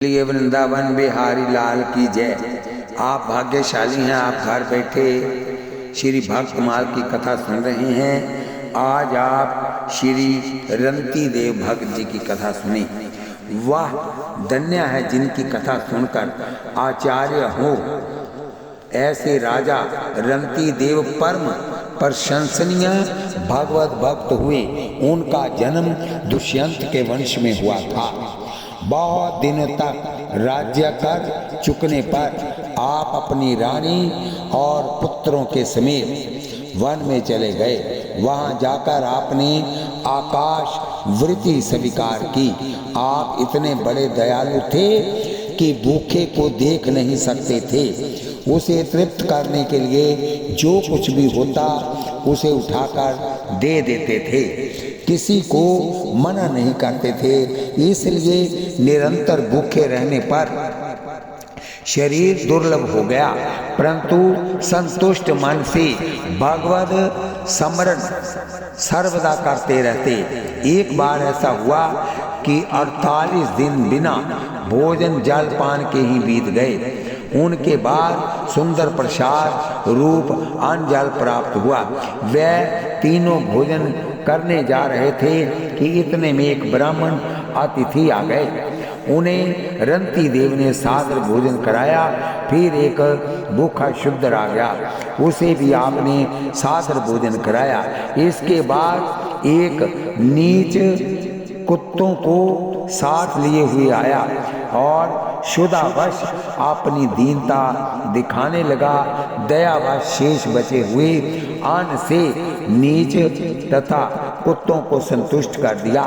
लिए वृंदावन बिहारी लाल की जय। आप भाग्यशाली हैं, आप घर बैठे श्री भक्तमाल की कथा सुन रहे हैं। आज आप श्री रंती देव भक्त जी की कथा सुनी। वाह, धन्य है जिनकी कथा सुनकर आचार्य हो। ऐसे राजा रंती देव परम प्रशंसनीय भगवत भक्त हुए। उनका जन्म दुष्यंत के वंश में हुआ था। बहुत दिनों तक राज्य कर चुकने पर आप अपनी रानी और पुत्रों के समेत वन में चले गए। वहां जाकर आपने आकाश वृत्ति स्वीकार की। आप इतने बड़े दयालु थे कि भूखे को देख नहीं सकते थे। उसे तृप्त करने के लिए जो कुछ भी होता उसे उठाकर दे देते थे। किसी को मना नहीं करते थे। इसलिए निरंतर भूखे रहने पर शरीर दुर्लभ हो गया, परंतु संतुष्ट मन से भगवत स्मरण सर्वदा करते रहते। एक बार ऐसा हुआ कि 48 दिन बिना भोजन जल पान के ही बीत गए। उनके बाद सुंदर प्रसाद रूप अन्न जल प्राप्त हुआ। वह तीनों भोजन करने जा रहे थे कि इतने में एक ब्राह्मण अतिथि आ गए। उन्हें रंती देव ने सादर भोजन कराया। फिर एक भूखा शूद्र आ गया, उसे भी आपने सादर भोजन कराया। इसके बाद एक नीच कुत्तों को साथ लिए हुए आया और शुदावश अपनी दीनता दिखाने लगा। दयावश शेष बचे हुए अन्न से नीच तथा कुत्तों को संतुष्ट कर दिया।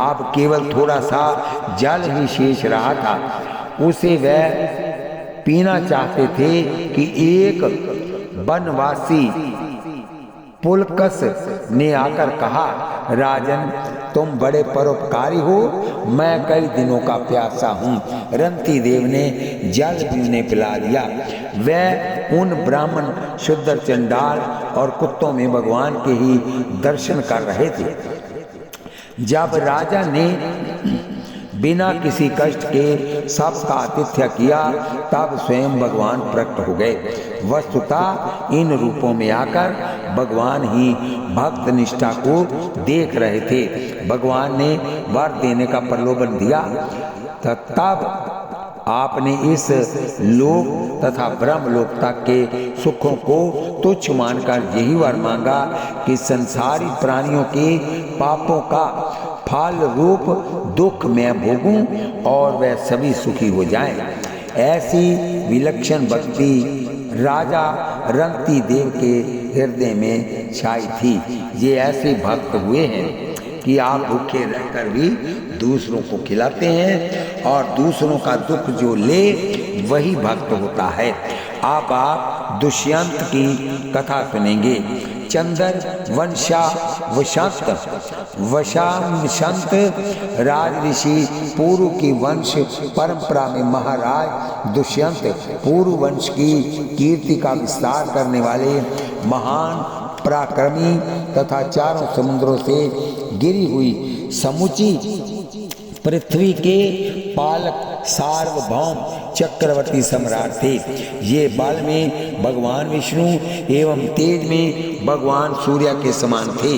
अब केवल थोड़ा सा जल ही शेष रहा था। उसे वह पीना चाहते थे कि एक वनवासी पुलकस ने आकर कहा, राजन तुम बड़े परोपकारी हो, मैं कई दिनों का प्यासा हूँ। रंती देव ने जल भी उन्हें पिला दिया। वह उन ब्राह्मण शुद्र चंडाल और कुत्तों में भगवान के ही दर्शन कर रहे थे। जब राजा ने बिना किसी कष्ट के सबका आतिथ्य किया, तब स्वयं भगवान प्रकट हो गए। वस्तुतः इन रूपों में आकर भगवान ही भक्त निष्ठा को देख रहे थे। भगवान ने वर देने का प्रलोभन दिया, तब आपने इस लोक तथा ब्रह्मलोक तक के सुखों को तुच्छ मानकर यही वर मांगा कि संसारी प्राणियों के पापों का फल रूप दुख मैं भोगूं और वह सभी सुखी हो जाएं। ऐसी विलक्षण भक्ति राजा रंती देव के हृदय में छाई थी। ये ऐसे भक्त हुए हैं कि आप भूखे रहकर भी दूसरों को खिलाते हैं और दूसरों का दुख जो ले वही भक्त होता है। अब आप दुष्यंत की कथा सुनेंगे। चंदर वंशा वशामशंत राज ऋषि पूर्व की वंश परंपरा में महाराज दुष्यंत पूर्व वंश की कीर्ति का विस्तार करने वाले महान पराक्रमी तथा चारों समुद्रों से गिरी हुई समुची पृथ्वी के पालक सार्वभौम चक्रवर्ती सम्राट थे। ये बल में भगवान विष्णु एवं तेज में भगवान सूर्य के समान थे।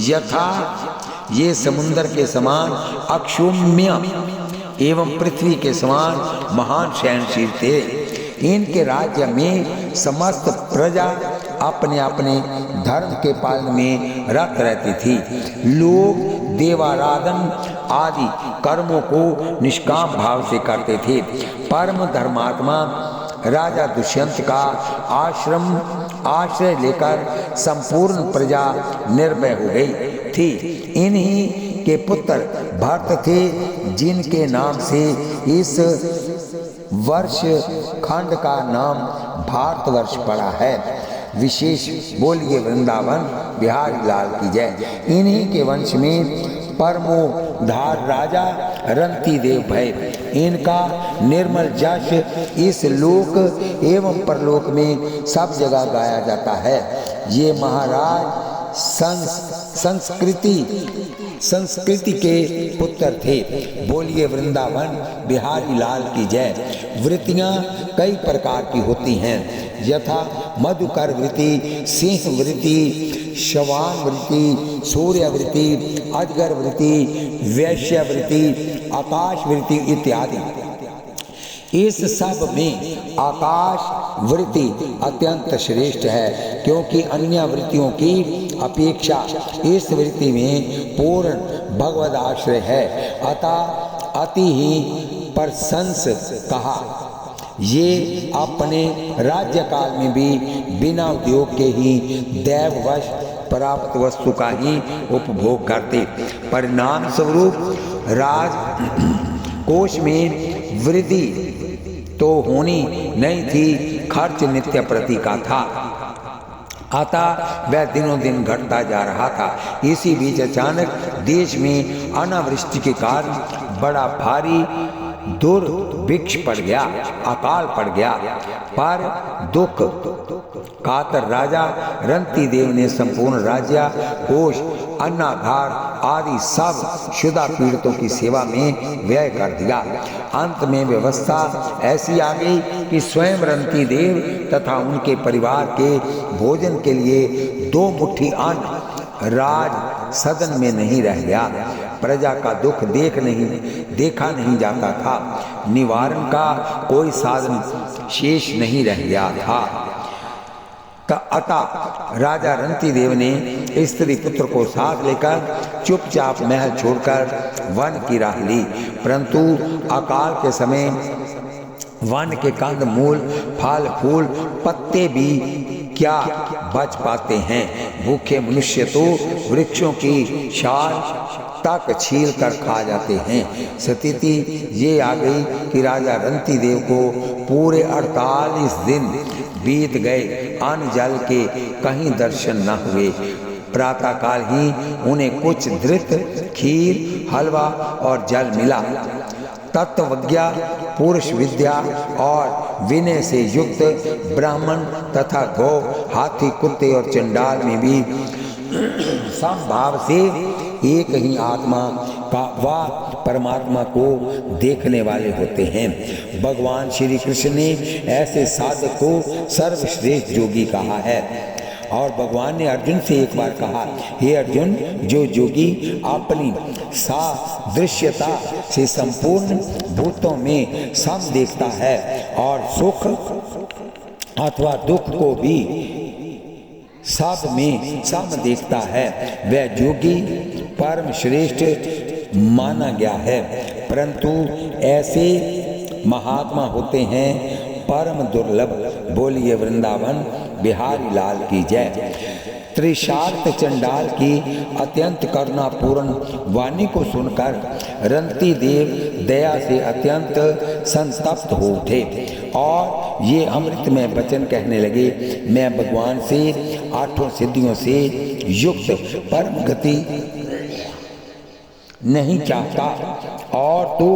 यथा ये समुद्र के समान अक्षुम्य एवं पृथ्वी के समान महान सहनशील थे। इनके राज्य में समस्त प्रजा अपने अपने धर्म के पालन में रत रहती थी। लोग देवाराधन आदि कर्मों को निष्काम भाव से करते थे। परम धर्मात्मा राजा दुष्यंत का आश्रय लेकर संपूर्ण प्रजा निर्भय हो गई थी। इन्हीं के पुत्र भरत थे, जिनके नाम से इस वर्ष खंड का नाम भारतवर्ष पड़ा है। विशेष बोलिए वृंदावन बिहारी लाल की जय। इन्हीं के वंश में परमोधार राजा रंती देव भय। इनका निर्मल जश इस लोक एवं परलोक में सब जगह गाया जाता है। ये महाराज संस्कृति संस्कृति के पुत्र थे। बोलिए वृंदावन बिहारी लाल की जय। वृत्तियां कई प्रकार की होती हैं, यथा मधुकर वृत्ति, सिंह वृत्ति, शवान वृत्ति, सूर्य वृत्ति, अजगर वृत्ति, वैश्य वृत्ति, आकाश वृत्ति इत्यादि। इस सब में आकाश वृत्ति अत्यंत श्रेष्ठ है, क्योंकि अन्य वृत्तियों की अपेक्षा इस वृत्ति में पूर्ण भगवद आश्रय है, अतः अति ही प्रशंस कहा। ये अपने राज्य काल में भी बिना उद्योग के ही दैववश प्राप्त वस्तु का ही उपभोग करते। परिणाम स्वरूप राज कोष में वृद्धि तो होनी नहीं थी, खर्च नित्य प्रति का था, अतः वह दिनों दिन घटता जा रहा था। इसी बीच अचानक देश में अनावृष्टि के कारण बड़ा भारी दुर्भिक्ष पड़ गया, अकाल पड़ गया। पर दुख कातर राजा रंती देव ने संपूर्ण राज्य कोष, अन्नाधार आदि सब शुदा पीड़ितों की सेवा में व्यय कर दिया। अंत में व्यवस्था ऐसी आ गई कि स्वयं रंती देव तथा उनके परिवार के भोजन के लिए 2 मुट्ठी अन्न राज सदन में नहीं रह गया। प्रजा का दुख देखा नहीं जाता था, निवारण का कोई साधन शेष नहीं रह गया था। अतः राजा रंती देव ने स्त्री पुत्र को साथ लेकर चुपचाप महल छोड़कर वन की राह ली। परंतु अकाल के समय वन के कंद मूल, फल फूल, पत्ते भी क्या बच पाते हैं। भूखे मनुष्य तो वृक्षों की शाल तक छील कर खा जाते हैं। स्थिति ये आ गई कि राजा रंती देव को पूरे 48 दिन बीत गए, अन्न जल के कहीं दर्शन न हुए। प्रातःकाल ही उन्हें कुछ धृत, खीर, हलवा और जल मिला। तत्वज्ञा, पुरुष विद्या और विनय से युक्त ब्राह्मण तथा गौ, हाथी, कुत्ते और चंडाल में भी समभाव से एक ही आत्मा का व परमात्मा को देखने वाले होते हैं। भगवान श्री कृष्ण ने ऐसे साधक को सर्वश्रेष्ठ योगी कहा है। और भगवान ने अर्जुन से एक बार कहा, हे अर्जुन, जो योगी अपनी सादृश्यता से संपूर्ण भूतों में सम देखता है और सुख अथवा दुख को भी सब में सम देखता है, वह योगी परम श्रेष्ठ माना गया है। परंतु ऐसे महात्मा होते हैं परम दुर्लभ। बोलिए वृंदावन बिहारी लाल की जय। त्रिशार्त चंडाल की अत्यंत करुणापूर्ण वाणी को सुनकर रंती देव दया से अत्यंत संतप्त हो उठे और ये अमृतमय वचन कहने लगे, मैं भगवान से 8 सिद्धियों से युक्त परम गति नहीं चाहता, और तो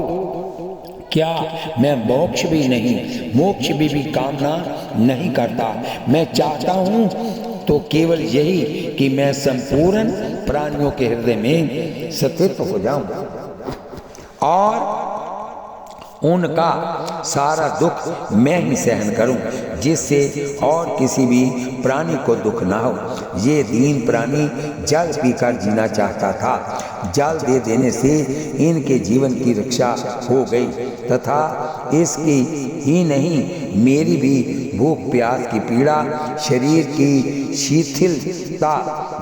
क्या मैं मोक्ष भी कामना नहीं करता। मैं चाहता हूँ तो केवल यही कि मैं संपूर्ण प्राणियों के हृदय में स्थित हो जाऊं और उनका सारा दुख मैं ही सहन करूं, जिससे और किसी भी प्राणी को दुख ना हो। ये दीन प्राणी जल पीकर जीना चाहता था। जल दे देने से इनके जीवन की रक्षा हो गई तथा इसकी ही नहीं, मेरी भी भूख प्यास की पीड़ा, शरीर की शिथिलता,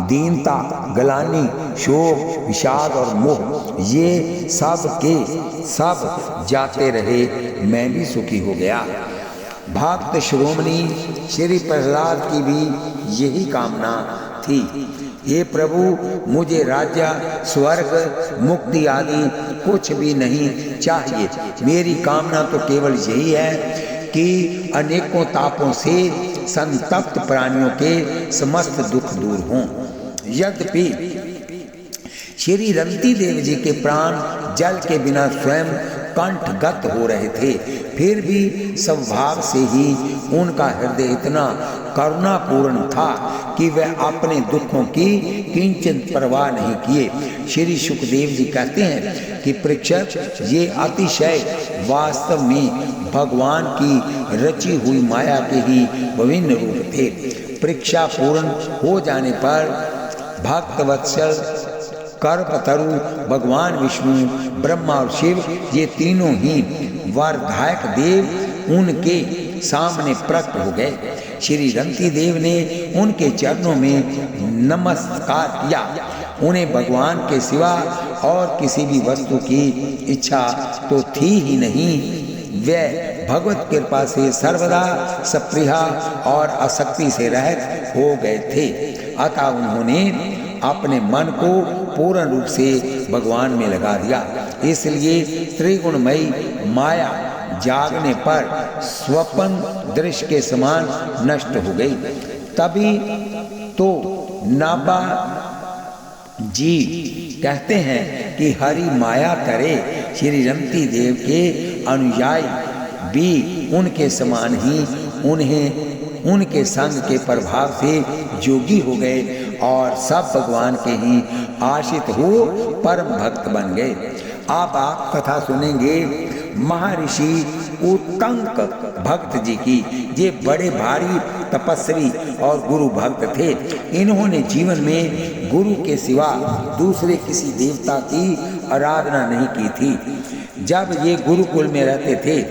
दीनता, गलानी, शोक, विषाद और मोह, ये सब के सब जाते रहे, मैं भी सुखी हो गया। भक्त शिरोमणि श्री प्रहलाद की भी यही कामना थी। हे प्रभु, मुझे राज्य, स्वर्ग, मुक्ति आदि कुछ भी नहीं चाहिए। मेरी कामना तो केवल यही है कि अनेकों तापों से संतप्त प्राणियों के समस्त दुख दूर हों। यद्यपि श्री रंती देव जी के प्राण जल के बिना स्वयं कंठगत हो रहे थे। फिर भी स्वभाव से ही उनका हृदय इतना करुणापूर्ण था कि वह अपने दुखों की किंचित परवाह नहीं किए। श्री सुखदेव जी कहते हैं कि परीक्षित, ये अतिशय वास्तव में भगवान की रची हुई माया के ही विभिन्न रूप थे। परीक्षा पूर्ण हो जाने पर भक्तवत्सल, कल्पतरु, भगवान विष्णु, ब्रह्मा और शिव, ये तीनों ही वरदायक देव उनके सामने प्रकट हो गए। श्री रंती देव ने उनके चरणों में नमस्कार किया। उन्हें भगवान के सिवा और किसी भी वस्तु की इच्छा तो थी ही नहीं। वे भगवत कृपा से सर्वदा सप्रिया और आसक्ति से रहित हो गए थे। अतः उन्होंने अपने मन को पूर्ण रूप से भगवान में लगा दिया। इसलिए त्रिगुणमयी माया जागने पर स्वप्न दृश्य के समान नष्ट हो गई। तभी तो नाबा जी कहते हैं कि हरि माया करे। श्री रंती देव के अनुयायी भी उनके समान ही उनके संग के प्रभाव से योगी हो गए और सब भगवान के ही आश्रित हो परम भक्त बन गए। अब आप कथा सुनेंगे महर्षि उत्तंक भक्त जी की। ये बड़े भारी तपस्वी और गुरु भक्त थे। इन्होंने जीवन में गुरु के सिवा दूसरे किसी देवता की आराधना नहीं की थी। जब ये गुरुकुल में रहते थे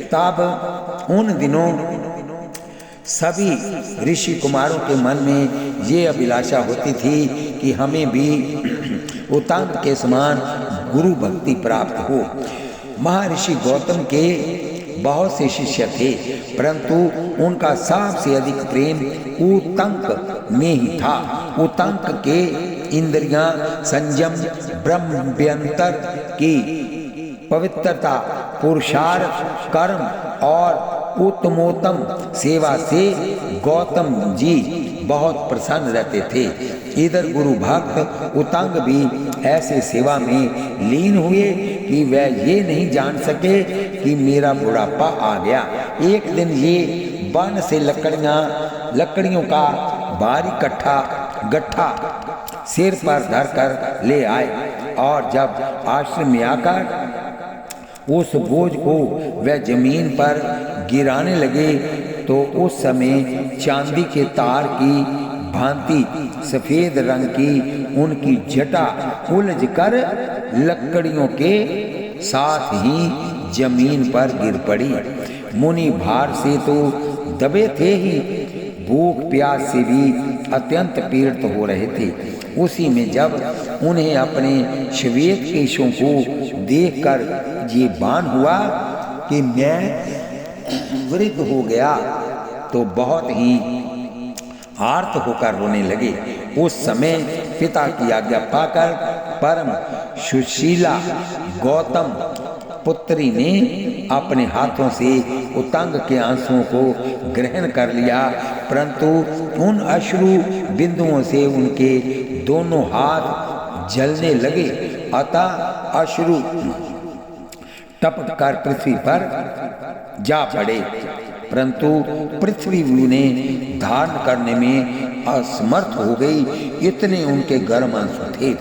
तब उन दिनों सभी ऋषि कुमारों के मन में ये अभिलाषा होती थी कि हमें भी उत्तंक के समान गुरु भक्ति प्राप्त हो। महर्षि गौतम के बहुत से शिष्य थे, परंतु उनका सबसे अधिक प्रेम उत्तंक में ही था। उत्तंक के इंद्रियां, संयम, ब्रह्मव्यंतर की पवित्रता, पुरुषार्थ, कर्म और उत्तमोत्तम सेवा से गौतम जी बहुत प्रसन्न रहते थे। इधर गुरु भक्त उत्तंग भी ऐसे सेवा में लीन हुए कि वह ये नहीं जान सके कि मेरा बुढ़ापा आ गया। एक दिन ये वन से लकड़ियों का भारी गट्ठा सिर पर धरकर ले आए और जब आश्रम में आकर उस बोझ को वह जमीन पर गिराने लगे तो उस समय चांदी के तार की भांति सफेद रंग की उनकी जटा उलझकर लकड़ियों के साथ ही जमीन पर गिर पड़ी। मुनि भार से तो दबे थे ही, भूख प्यास से भी अत्यंत पीड़ित हो रहे थे। उसी में जब उन्हें अपने श्वेत केशों को देखकर ये भान हुआ कि मैं वृद्ध हो गया, तो बहुत ही आर्त होकर रोने लगे। उस समय पिता की आज्ञा पाकर परम सुशीला गौतम पुत्री ने अपने हाथों से उत्तंग के आंसुओं को ग्रहण कर लिया, परंतु उन अश्रु बिंदुओं से उनके दोनों हाथ जलने लगे। अतः अश्रु टपक कर पृथ्वी पर जा पड़े, परंतु पृथ्वी उन्हें धारण करने में असमर्थ हो गई, इतने उनके गर्म आंसू थे।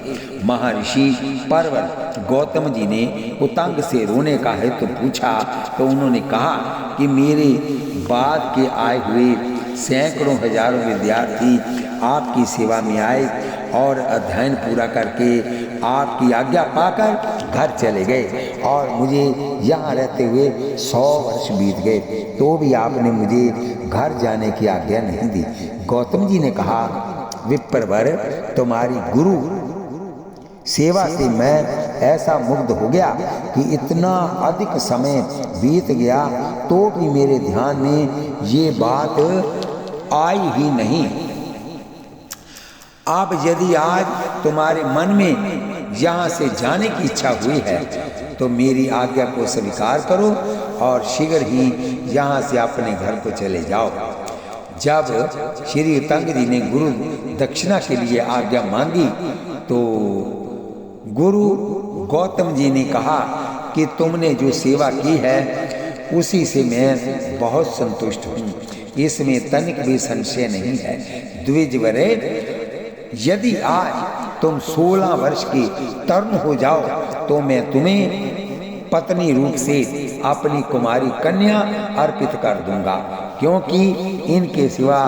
महर्षि पर्वत गौतम जी ने उत्तंग से रोने का हेतु पूछा तो उन्होंने कहा कि मेरे बाद के आए हुए सैकड़ों हजारों विद्यार्थी आपकी सेवा में आए और अध्ययन पूरा करके आपकी आज्ञा पाकर घर चले गए और मुझे यहाँ रहते हुए 100 वर्ष बीत गए, तो भी आपने मुझे घर जाने की आज्ञा नहीं दी। गौतम जी ने कहा, विप्रवर, तुम्हारी गुरु सेवा से मैं ऐसा मुग्ध हो गया कि इतना अधिक समय बीत गया तो भी मेरे ध्यान में ये बात आई ही नहीं। अब यदि आज तुम्हारे मन में यहाँ से जाने की इच्छा हुई है तो मेरी आज्ञा को स्वीकार करो और शीघ्र ही यहाँ से अपने घर को चले जाओ। जब श्री उत्तंग जी ने गुरु दक्षिणा के लिए आज्ञा मांगी तो गुरु गौतम जी ने कहा कि तुमने जो सेवा की है उसी से मैं बहुत संतुष्ट हूँ, इसमें तनिक भी संशय नहीं है। द्विजवरे, यदि आज तुम 16 वर्ष की तरुण हो जाओ तो मैं तुम्हें पत्नी रूप से अपनी कुमारी कन्या अर्पित कर दूंगा, क्योंकि इनके सिवा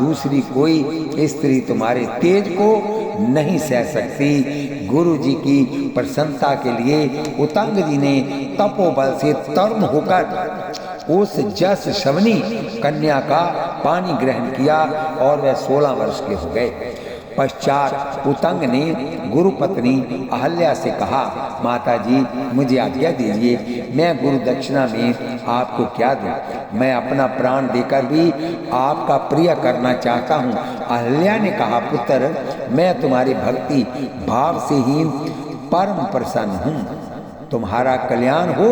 दूसरी कोई स्त्री तुम्हारे तेज को नहीं सह सकती। गुरु जी की प्रसन्नता के लिए उतंग जी ने तपोबल से तरुण होकर उस जस शवनी कन्या का पानी ग्रहण किया और वह 16 वर्ष के हो गए। पश्चात उतंग ने गुरु पत्नी अहल्या से कहा, माता जी मुझे आज्ञा दीजिए, मैं गुरु दक्षिणा में आपको क्या दूं? मैं अपना प्राण देकर भी आपका प्रिय करना चाहता हूँ। अहल्या ने कहा, पुत्र मैं तुम्हारी भक्ति भाव से ही परम प्रसन्न हूँ, तुम्हारा कल्याण हो,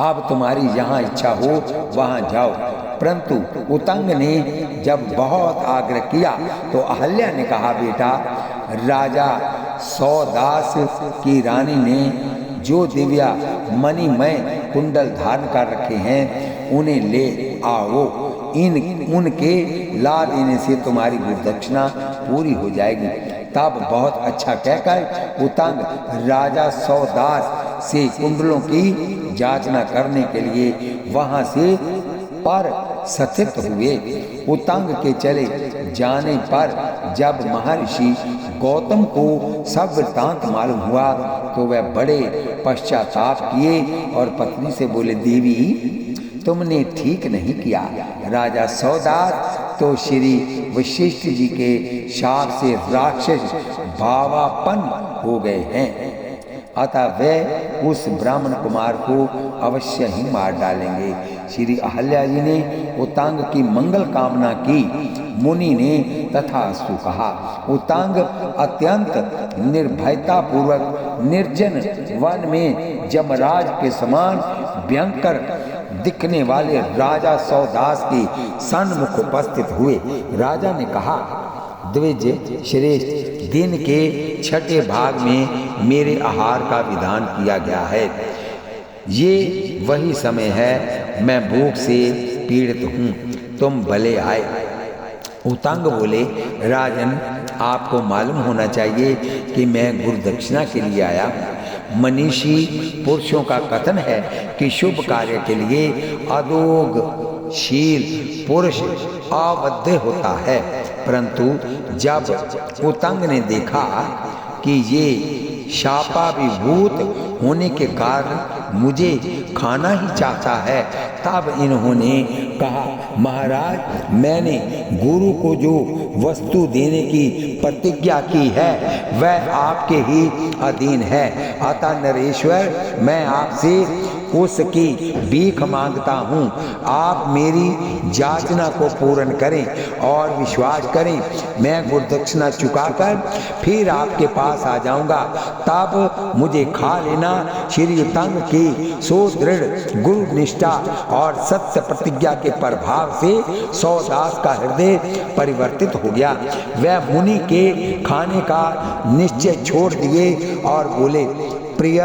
अब तुम्हारी जहाँ इच्छा हो वहाँ जाओ। परंतु उतंग ने जब बहुत आग्रह किया तो अहल्या ने कहा, बेटा राजा सौदास की रानी ने जो दिव्या मणिमय कुंडल धारण कर रखे हैं उन्हें ले आओ, उनके ला देने से तुम्हारी गुरुदक्षिणा पूरी हो जाएगी। तब बहुत अच्छा कहकर उतंग राजा सौदास से कुंडलों की जांचना करने के लिए वहां से पर स्थित हुए। उतंग के चले जाने पर जब महर्षि गौतम को सब वृत्तांत मालूम हुआ तो वह बड़े पश्चाताप किए और पत्नी से बोले, देवी तुमने ठीक नहीं किया। राजा सौदास तो श्री वशिष्ठ जी के शाप से राक्षस भावापन हो गए हैं, अतः वे उस ब्राह्मण कुमार को अवश्य ही मार डालेंगे। श्री अहल्या जी ने उतंग की मंगल कामना की। मुनि ने तथास्तु कहा। उतंग अत्यंत निर्भयता पूर्वक निर्जन वन में जमराज के समान भयंकर दिखने वाले राजा सौदास के सन्मुख उपस्थित हुए। राजा ने कहा, द्विज श्रेष्ठ, दिन के छठे भाग में मेरे आहार का विधान किया गया है। ये वही समय है, मैं भूख से पीड़ित हूँ, तुम भले आए। उतंग बोले, राजन आपको मालूम होना चाहिए कि मैं गुरुदक्षिणा के लिए आया। मनीषी पुरुषों का कथन है कि शुभ कार्य के लिए अदोगशील पुरुष अवध्य होता है, परंतु जब उतंग ने देखा कि ये शापाभिभूत होने के कारण मुझे खाना ही चाहता है, तब इन्होंने कहा, महाराज मैंने गुरु को जो वस्तु देने की प्रतिज्ञा की है वह आपके ही अधीन है, अतः नरेश्वर मैं आपसे उसकी भीख मांगता हूँ। आप मेरी याचना को पूर्ण करें और विश्वास करें, मैं गुरुदक्षिणा चुकाकर फिर आपके पास आ जाऊंगा, तब मुझे खा लेना। श्री उतंग की सुदृढ़ गुरु निष्ठा और सत्य प्रतिज्ञा के प्रभाव से सौदास का हृदय परिवर्तित हो गया। वह मुनि के खाने का निश्चय छोड़ दिए और बोले, प्रिय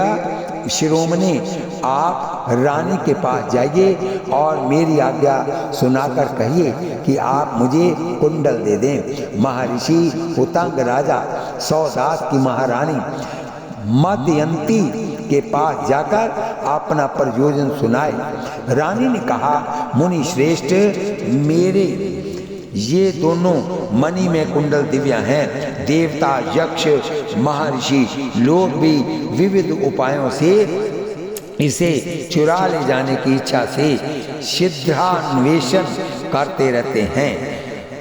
शिरोमणि, आप रानी के पास जाइए और मेरी आज्ञा सुनाकर कहिए कि आप मुझे कुंडल दे दें। महर्षि उतंग राजा सौदास की महारानी मदयंती के पास जाकर अपना प्रयोजन सुनाए। रानी ने कहा, मुनि श्रेष्ठ, मेरे ये दोनों मणि में कुंडल दिव्या हैं। देवता, यक्ष, महर्षि लोग भी विविध उपायों से इसे चुरा ले जाने की इच्छा से सिद्धान्वेषण करते रहते हैं,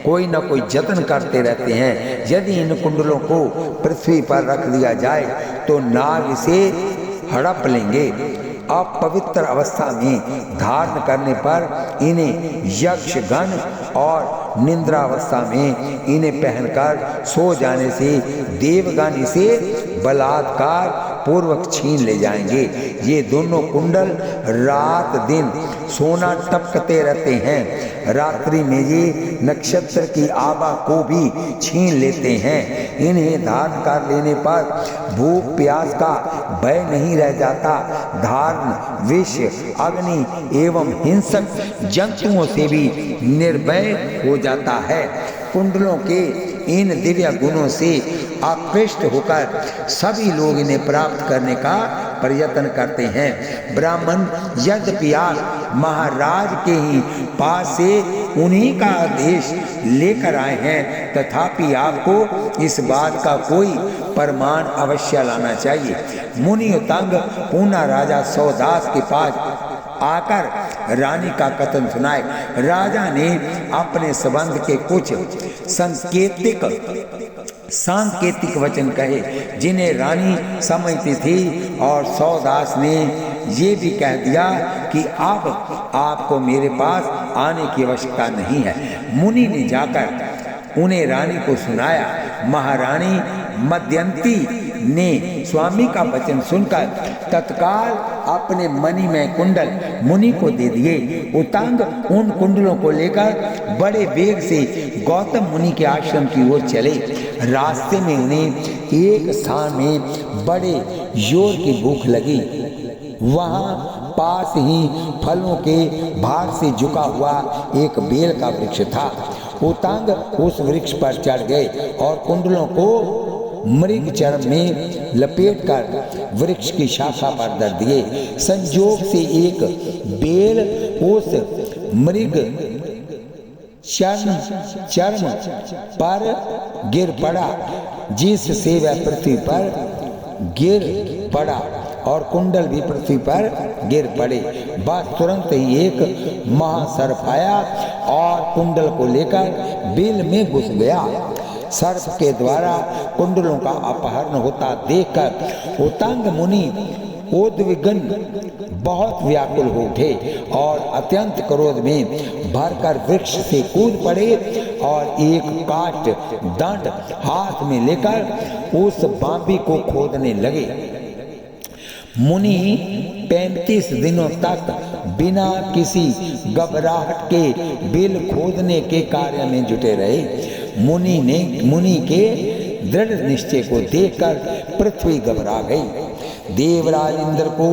कोई न कोई जतन करते रहते हैं। यदि इन कुंडलों को पृथ्वी पर रख दिया जाए तो नाग इसे हड़प लेंगे। अपवित्र अवस्था में धारण करने पर इन्हें यक्षगण और निद्रावस्था में इन्हें पहनकर सो जाने से देवगण इसे बलात्कार पूर्वक छीन ले जाएंगे। ये दोनों कुंडल रात दिन सोना टपकते रहते हैं। रात्रि में ये नक्षत्र की आभा को भी छीन लेते हैं। इन्हें धारण कर लेने पर भूख प्यास का भय नहीं रह जाता। धारण विष अग्नि एवं हिंसक जंतुओं से भी निर्भय हो जाता है। कुंडलों के इन दिव्य गुणों से आकृष्ट होकर सभी लोग इन्हें प्राप्त करने का प्रयत्न करते हैं। ब्राह्मण यद्यपि आप महाराज के ही पास से उन्हीं का आदेश लेकर आए हैं, तथापि आपको इस बात का कोई प्रमाण अवश्य लाना चाहिए। मुनि उतंग पुनः राजा सौदास के पास आकर रानी का कथन सुनाए। राजा ने अपने संबंध के कुछ सांकेतिक वचन कहे जिन्हें रानी समझती थी, और सौदास ने ये भी कह दिया कि अब आपको मेरे पास आने की आवश्यकता नहीं है। मुनि ने जाकर उन्हें रानी को सुनाया। महारानी मदयंती ने स्वामी का वचन सुनकर तत्काल अपने मणिमय कुंडल मुनि को दे दिए। उतंग उन कुंडलों को लेकर बड़े वेग से गौतम मुनि के आश्रम की ओर चले। रास्ते में उन्हें एक स्थान में बड़े जोर की भूख लगी। वहां पास ही फलों के भार से झुका हुआ एक बेल का वृक्ष था। उतंग उस वृक्ष पर चढ़ गए और कुंडलों को मृग चर्म में लपेटकर वृक्ष की शाखा पर धर दिए। संयोग से एक बेल उस मृग चर्म पर गिर पड़ा, जिससे वह पृथ्वी पर गिर पड़ा और कुंडल भी पृथ्वी पर गिर पड़े। बस तुरंत ही एक महासर्प आया और कुंडल को लेकर बेल में घुस गया। सर्प के द्वारा कुंडलों का अपहरण होता देखकर उतंग मुनि उद्विग्न बहुत व्याकुल हो उठे और अत्यंत क्रोध में भरकर वृक्ष से कूद पड़े और एक काट दंड हाथ में लेकर उस बांबी को खोदने लगे। मुनि 35 दिनों तक बिना किसी घबराहट के बिल खोदने के कार्य में जुटे रहे। मुनि के दृढ़ निश्चय को देखकर पृथ्वी घबरा गई। देवराज इंद्र को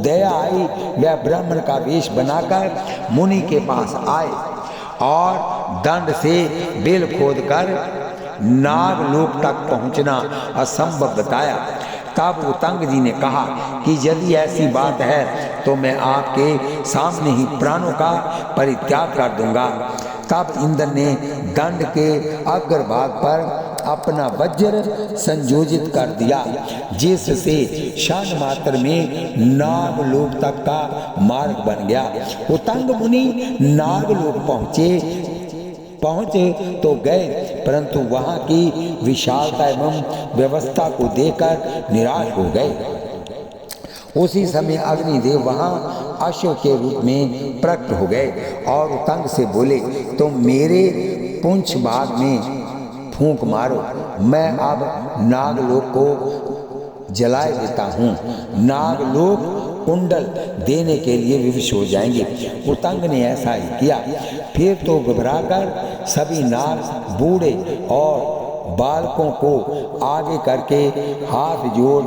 दया आई। वह ब्राह्मण का वेश बनाकर मुनि के पास आए और दंड से बेल खोदकर नागलोक तक पहुंचना असंभव बताया। तब उतंग जी ने कहा कि यदि ऐसी बात है तो मैं आपके सामने ही प्राणों का परित्याग कर दूंगा। तब इंद्र ने दंड के अग्रभाग पर अपना वज्र संयोजित कर दिया, जिससे क्षण मात्र में नागलोक तक का मार्ग बन गया। उतंग मुनि नागलोक पहुंचे तो गए, परंतु वहां की विशालता एवं व्यवस्था को देखकर निराश हो गए। उसी समय अग्निदेव वहां अश्व के रूप में प्रकट हो गए और उतंग से बोले, तुम मेरे पुंछ भाग में फूंक मारो, मैं अब नागलोक को जलाए देता हूँ। नागलोक कुंडल देने के लिए विवश हो जाएंगे। उतंग ने ऐसा ही किया। फिर तो घबराकर सभी नाग, बूढ़े और बालकों को आगे करके हाथ जोड़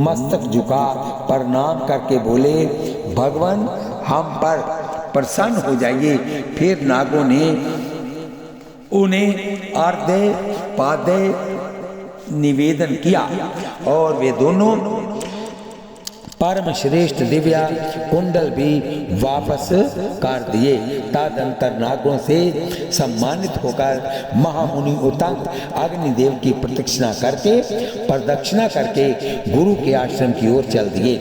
मस्तक झुका प्रणाम करके बोले, भगवान हम पर प्रसन्न हो जाइए। फिर नागों ने उन्हें अर्घ्य पाद्य निवेदन किया और वे दोनों परम श्रेष्ठ दिव्या कुंडल भी वापस कर दिए। तदंतर नागों से सम्मानित होकर महामुनि उतंग अग्निदेव की प्रदक्षिणा करके गुरु के आश्रम की ओर चल दिए।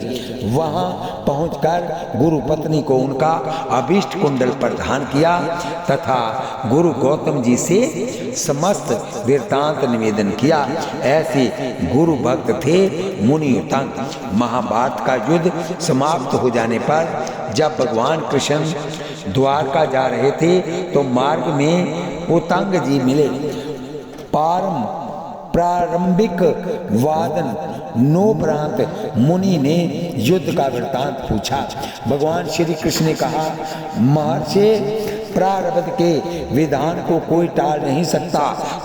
वहां पहुंचकर गुरु पत्नी को उनका अभीष्ट कुंडल प्रदान किया तथा गुरु गौतम जी से समस्त वृत्तांत निवेदन किया। ऐसे गुरु भक्त थे मुनि उतंग। महाभारत का युद्ध समाप्त हो जाने पर जब भगवान कृष्ण द्वारका जा रहे थे तो मार्ग में उतंग जी मिले। प्रारंभिक वादन नोपरांत मुनि ने युद्ध का वृत्तांत पूछा। भगवान श्री कृष्ण ने कहा, महर्षि, प्रारब्ध के विधान को कोई टाल नहीं सकता।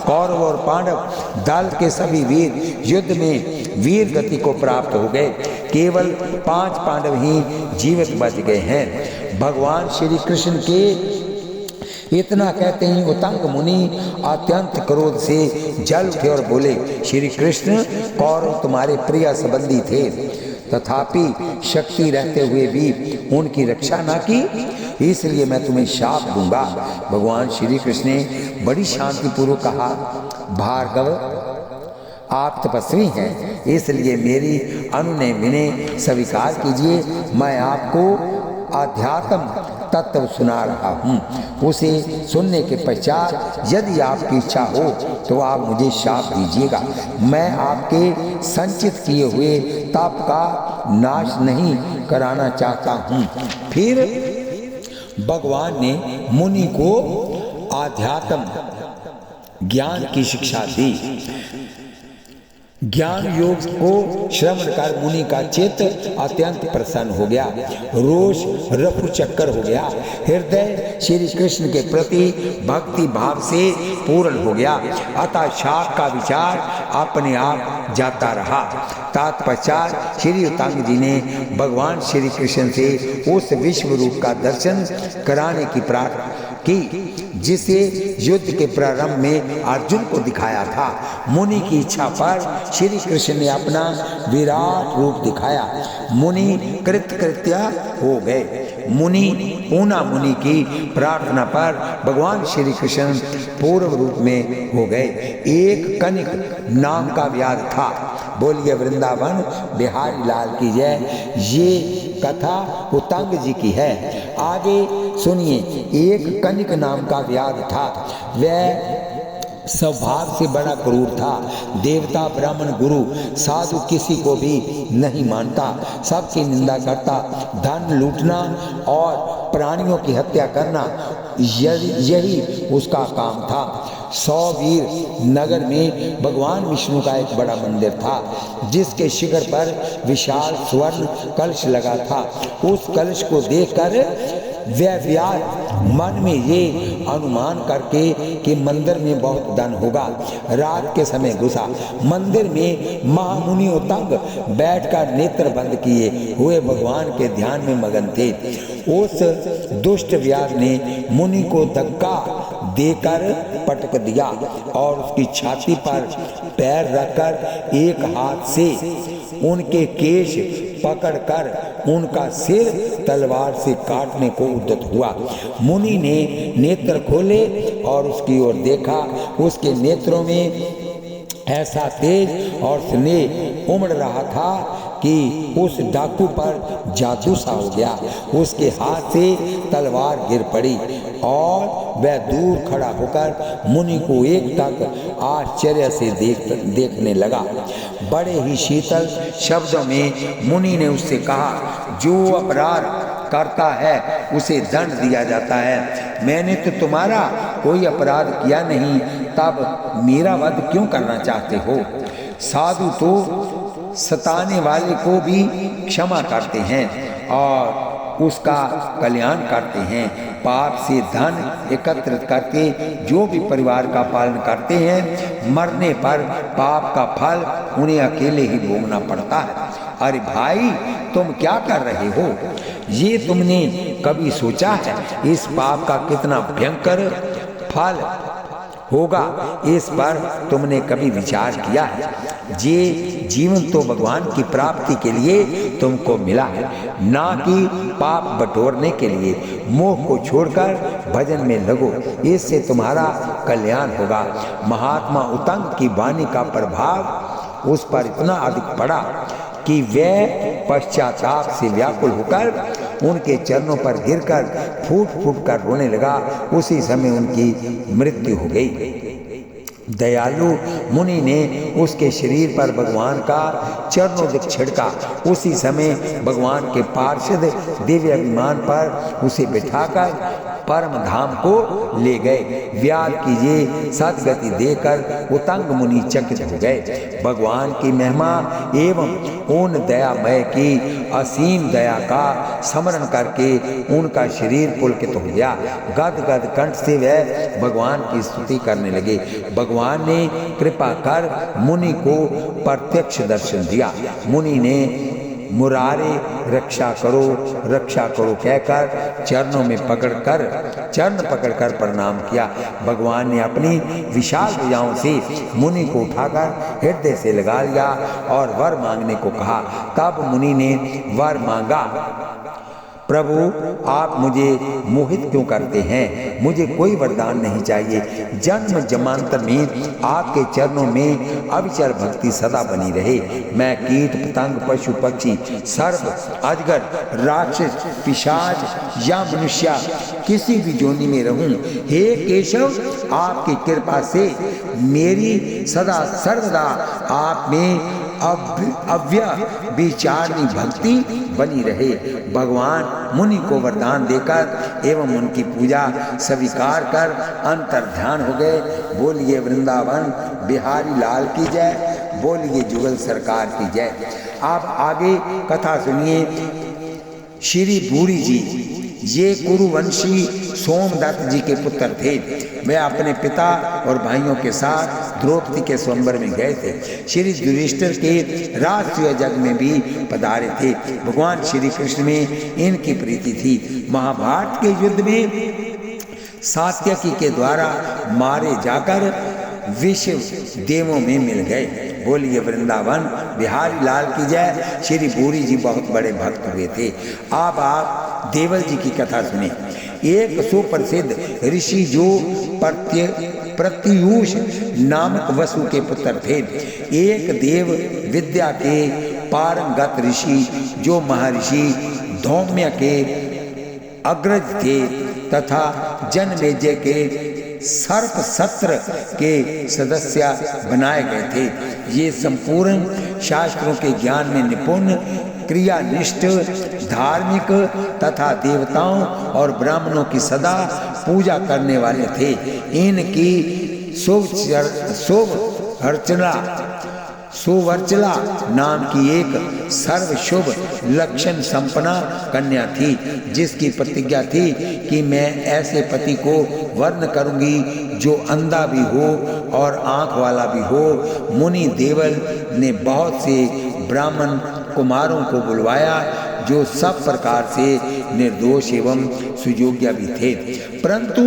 कौरव और पांडव दल के सभी वीर युद्ध में वीर गति को प्राप्त हो गए। केवल 5 पांडव ही जीवित बच गए हैं। भगवान श्री कृष्ण के इतना कहते ही उतंग मुनि अत्यंत क्रोध से जल उठे और बोले, श्री कृष्ण, कौरव तुम्हारे प्रिय संबंधी थे, तथापि शक्ति रहते हुए भी उनकी रक्षा ना की, इसलिए मैं तुम्हें शाप दूंगा। भगवान श्री कृष्ण ने बड़ी शांतिपूर्वक कहा, भार्गव, आप तपस्वी हैं, इसलिए मेरी अनुनय विनय स्वीकार कीजिए। मैं आपको आध्यात्म तत्व सुना रहा हूँ। उसे सुनने के पश्चात यदि आपकी इच्छा हो तो आप मुझे शाप दीजिएगा। मैं आपके संचित किए हुए ताप का नाश नहीं कराना चाहता हूँ। फिर भगवान ने मुनि को आध्यात्म ज्ञान की शिक्षा दी। ज्ञान योग को श्रवण कर मुनि का चित्त अत्यंत प्रसन्न हो गया, रोष रफू चक्कर हो गया, हृदय श्री कृष्ण के प्रति भक्ति भाव से पूर्ण हो गया। अतः शाप का विचार अपने आप जाता रहा। तत्पश्चात श्री उतंग जी ने भगवान श्री कृष्ण से उस विश्व रूप का दर्शन कराने की प्रार्थना की जिसे युद्ध के प्रारंभ में अर्जुन को दिखाया था। मुनि की इच्छा पर श्री कृष्ण ने अपना विराट रूप दिखाया। मुनि कृतकृत्य हो गए। पूना मुनि की प्रार्थना पर भगवान श्री कृष्ण पूर्व रूप में हो गए। एक कनिक नाम का व्याध था। बोलिए वृंदावन बिहारी लाल की जय। ये कथा उतंग जी की है। आगे सुनिए। एक कनिक नाम का व्याध था। वह स्वभाव से बड़ा क्रूर था। देवता, ब्राह्मण, गुरु, साधु किसी को भी नहीं मानता, सबकी निंदा करता, धन लूटना और प्राणियों की हत्या करना यही उसका काम था। 100 वीर नगर में भगवान विष्णु का एक बड़ा मंदिर था जिसके शिखर पर विशाल स्वर्ण कलश लगा था। उस कलश को देखकर वह व्याध मन में ये अनुमान करके कि मंदिर में बहुत धन होगा, रात के समय घुसा। मंदिर में महामुनि उतंग बैठकर नेत्र बंद किए हुए भगवान के ध्यान में मगन थे। उस दुष्ट व्याध ने मुनि को धक्का देकर पटक दिया और उसकी छाती पर पैर रखकर एक हाथ से उनके केश पकड़कर उनका सिर तलवार से काटने को उद्यत हुआ। मुनि ने नेत्र खोले और उसकी ओर देखा। उसके नेत्रों में ऐसा तेज और स्नेह उमड़ रहा था कि उस डाकू पर जादू सा हो गया। उसके हाथ से तलवार गिर पड़ी और वह दूर खड़ा होकर मुनि को एकटक आश्चर्य से देखने लगा। बड़े ही शीतल शब्दों में मुनि ने उससे कहा, जो अपराध करता है उसे दंड दिया जाता है। मैंने तो तुम्हारा कोई अपराध किया नहीं, तब मेरा वध क्यों करना चाहते हो? साधु तो सताने वाले को भी क्षमा करते हैं और उसका कल्याण करते हैं। पाप से धन एकत्रित करके जो भी परिवार का पालन करते हैं, मरने पर पाप का फल उन्हें अकेले ही भोगना पड़ता है। अरे भाई, तुम क्या कर रहे हो? ये तुमने कभी सोचा है इस पाप का कितना भयंकर फल होगा? इस पर तुमने कभी विचार किया है? ये जीवन तो भगवान की प्राप्ति के लिए तुमको मिला है, ना कि पाप बटोरने के लिए। मोह को छोड़कर भजन में लगो, इससे तुम्हारा कल्याण होगा। महात्मा उतंग की वाणी का प्रभाव उस पर इतना अधिक पड़ा कि वह पश्चाताप से व्याकुल होकर उनके चरणों पर गिरकर फूट फूट कर रोने लगा। उसी समय उनकी मृत्यु हो गई। दयालु मुनि ने उसके शरीर पर भगवान का चरणोदक छिड़का। उसी समय भगवान के पार्षद दिव्य विमान पर उसे बिठाकर परम धाम को ले गए। व्याध की ये सदगति देकर उतंग मुनि चकित हो गए। भगवान की महिमा एवं उन दयामय की असीम दया का स्मरण करके उनका शरीर पुलकित हो गया। गद गद कंठ से वह भगवान की स्तुति करने लगे। भगवान ने कृपा कर मुनि को प्रत्यक्ष दर्शन दिया। मुनि ने मुरारे रक्षा करो कहकर चरण पकड़कर प्रणाम किया। भगवान ने अपनी विशाल भुजाओं से मुनि को उठाकर हृदय से लगा लिया और वर मांगने को कहा। तब मुनि ने वर मांगा, प्रभु आप मुझे मोहित क्यों करते हैं? मुझे कोई वरदान नहीं चाहिए। जन्म जन्मांतर में आपके चरणों में अविचल भक्ति सदा बनी रहे। मैं कीट पतंग पशु पक्षी सर्प अजगर राक्षस पिशाच या मनुष्य किसी भी जोनि में रहूं, हे केशव आपकी कृपा से मेरी सदा सर्वदा आप में अव्यभिचारिणी भक्ति बनी रहे। भगवान मुनि को वरदान देकर एवं उनकी पूजा स्वीकार कर अंतर्ध्यान हो गए। बोलिए वृंदावन बिहारी लाल की जय, बोलिए जुगल सरकार की जय। आप आगे कथा सुनिए। श्री भूरी जी ये कुरुवंशी सोमदत्त जी के पुत्र थे। वे अपने पिता और भाइयों के साथ द्रौपदी के स्वयंवर में गए थे। श्री युधिष्ठिर के राष्ट्रीय जग में भी पधारे थे। भगवान श्री कृष्ण में इनकी प्रीति थी। महाभारत के युद्ध में सात्यकी के द्वारा मारे जाकर विश्व देवों में मिल गए। बोलिए वृंदावन बिहारी लाल की जय। श्री भूरी जी बहुत बड़े भक्त हुए थे। अब आप देवल जी की कथा सुने। एक सुप्रसिद्ध ऋषि जो प्रत्युष नामक वसु के पुत्र थे। एक देव विद्या के पारंगत ऋषि जो महर्षि धौम्य के अग्रज थे तथा जनमेजय के सर्प सत्र के सदस्य बनाए गए थे। ये संपूर्ण शास्त्रों के ज्ञान में निपुण, क्रियानिष्ठ, धार्मिक तथा देवताओं और ब्राह्मणों की सदा पूजा करने वाले थे। इनकी सुवर्चला नाम की एक सर्व शुभ लक्षण संपन्न कन्या थी, जिसकी प्रतिज्ञा थी कि मैं ऐसे पति को वर्ण करूंगी जो अंधा भी हो और आंख वाला भी हो। मुनि देवल ने बहुत से ब्राह्मण कुमारों को बुलवाया जो सब प्रकार से निर्दोष एवं सुयोग्य भी थे, परंतु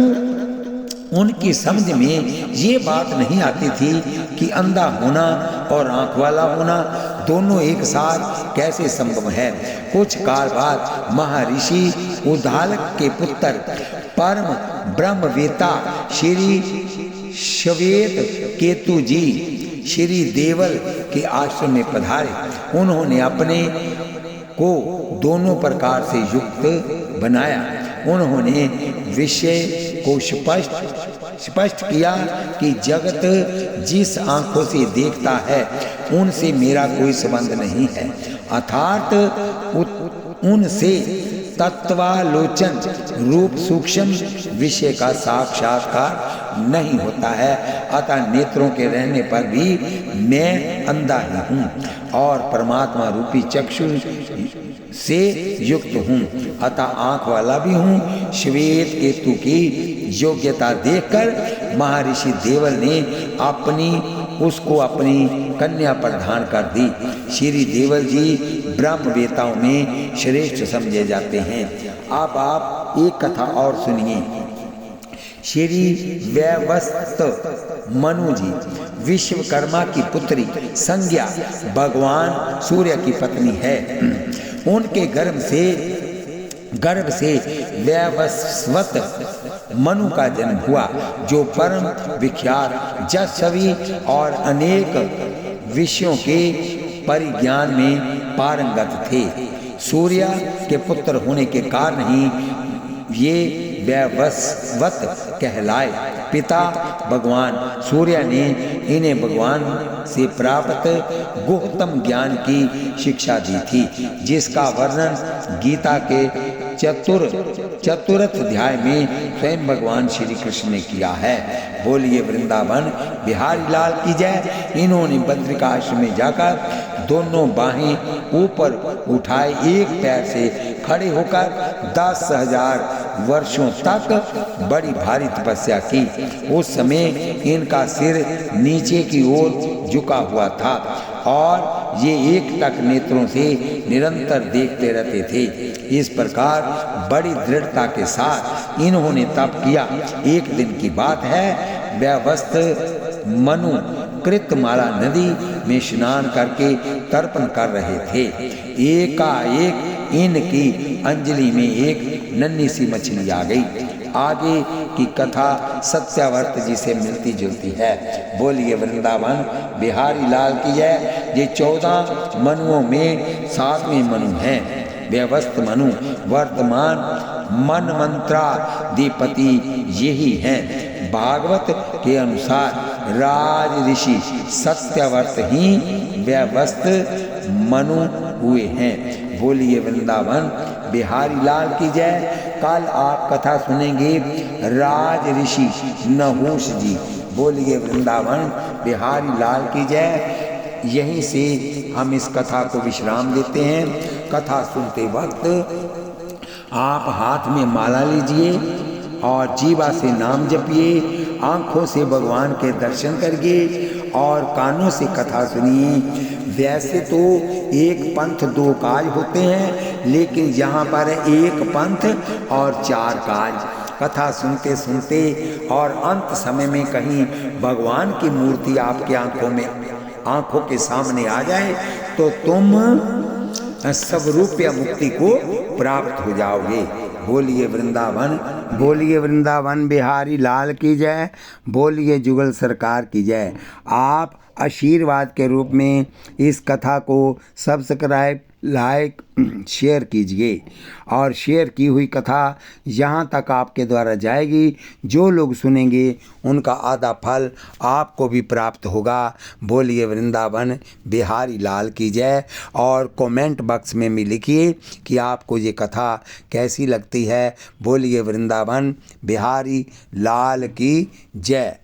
उनकी समझ में ये बात नहीं आती थी कि अंधा होना और आंख वाला होना दोनों एक साथ कैसे संभव है। कुछ काल बाद महर्षि उद्दालक के पुत्र परम ब्रह्मवेता श्री श्वेत केतु जी श्री देवल के आश्रम में पधारे। उन्होंने अपने को दोनों प्रकार से युक्त बनाया। उन्होंने विषय को स्पष्ट किया कि जगत जिस आंखों से देखता है उनसे मेरा कोई संबंध नहीं है, अर्थात उनसे तत्वालोचन रूप सूक्ष्म विषय का साक्षात्कार नहीं होता है। अतः नेत्रों के रहने पर भी मैं अंधा ही हूँ और परमात्मा रूपी चक्षु से युक्त हूँ, अतः आँख वाला भी हूँ। श्वेत केतु की योग्यता देखकर महर्षि देवल ने उसको अपनी कन्या प्रदान कर दी। श्री देवल जी ब्रह्मवेताओं में श्रेष्ठ समझे जाते हैं। अब आप एक कथा और सुनिए। श्री वैवस्वत मनु जी विश्वकर्मा की पुत्री संज्ञा भगवान सूर्य की पत्नी है। उनके गर्भ से वैवस्वत मनु का जन्म हुआ, जो परम विख्यात जसवी और अनेक विषयों के परिज्ञान में पारंगत थे। सूर्य के पुत्र होने के कारण ही ये वैवस्वत कहलाए। पिता भगवान सूर्य ने इन्हें भगवान से प्राप्त गुह्यतम ज्ञान की शिक्षा दी थी, जिसका वर्णन गीता के चतुर्थ अध्याय में स्वयं भगवान श्री कृष्ण ने किया है। बोलिए वृंदावन बिहारी लाल की जय। इन्होंने बद्रिकाश्रम में जाकर दोनों बाहें ऊपर उठाए, एक पैर से खड़े होकर 10,000 वर्षों तक बड़ी भारी तपस्या की। उस समय इनका सिर नीचे की ओर झुका हुआ था और ये एकटक नेत्रों से निरंतर देखते रहते थे। इस प्रकार बड़ी दृढ़ता के साथ इन्होंने तप किया। एक दिन की बात है, वैवस्वत मनु कृतमाला नदी में स्नान करके तर्पण कर रहे थे। एकाएक इनकी अंजलि में एक नन्ही सी मछली आ गई। आगे की कथा सत्यावर्त जी से मिलती जुलती है। बोलिए वृंदावन बिहारी लाल की जय। ये 14 मनुओं में 7वें मनु हैं, वैवस्वत मनु। वर्तमान मनमंत्राधिपति यही हैं। भागवत के अनुसार राज ऋषि सत्यावर्त ही वैवस्वत मनु हुए हैं। बोलिए वृंदावन बिहारी लाल की जय। कल आप कथा सुनेंगे राज ऋषि नहुष जी। बोलिए वृंदावन बिहारी लाल की जय। यहीं से हम इस कथा को विश्राम देते हैं। कथा सुनते वक्त आप हाथ में माला लीजिए और जीवा से नाम जपिए, आंखों से भगवान के दर्शन करिए और कानों से कथा सुनिए। वैसे तो एक पंथ 2 काज होते हैं, लेकिन यहाँ पर एक पंथ और 4 काज। कथा सुनते सुनते और अंत समय में कहीं भगवान की मूर्ति आपके आंखों के सामने आ जाए तो तुम स्वरूपया मुक्ति को प्राप्त हो जाओगे। बोलिए वृंदावन बिहारी लाल की जय। बोलिए जुगल सरकार की जय। आप आशीर्वाद के रूप में इस कथा को सब्सक्राइब, लाइक, शेयर कीजिए और शेयर की हुई कथा यहाँ तक आपके द्वारा जाएगी। जो लोग सुनेंगे उनका आधा फल आपको भी प्राप्त होगा। बोलिए वृंदावन बिहारी लाल की जय। और कमेंट बॉक्स में भी लिखिए कि आपको ये कथा कैसी लगती है। बोलिए वृंदावन बिहारी लाल की जय।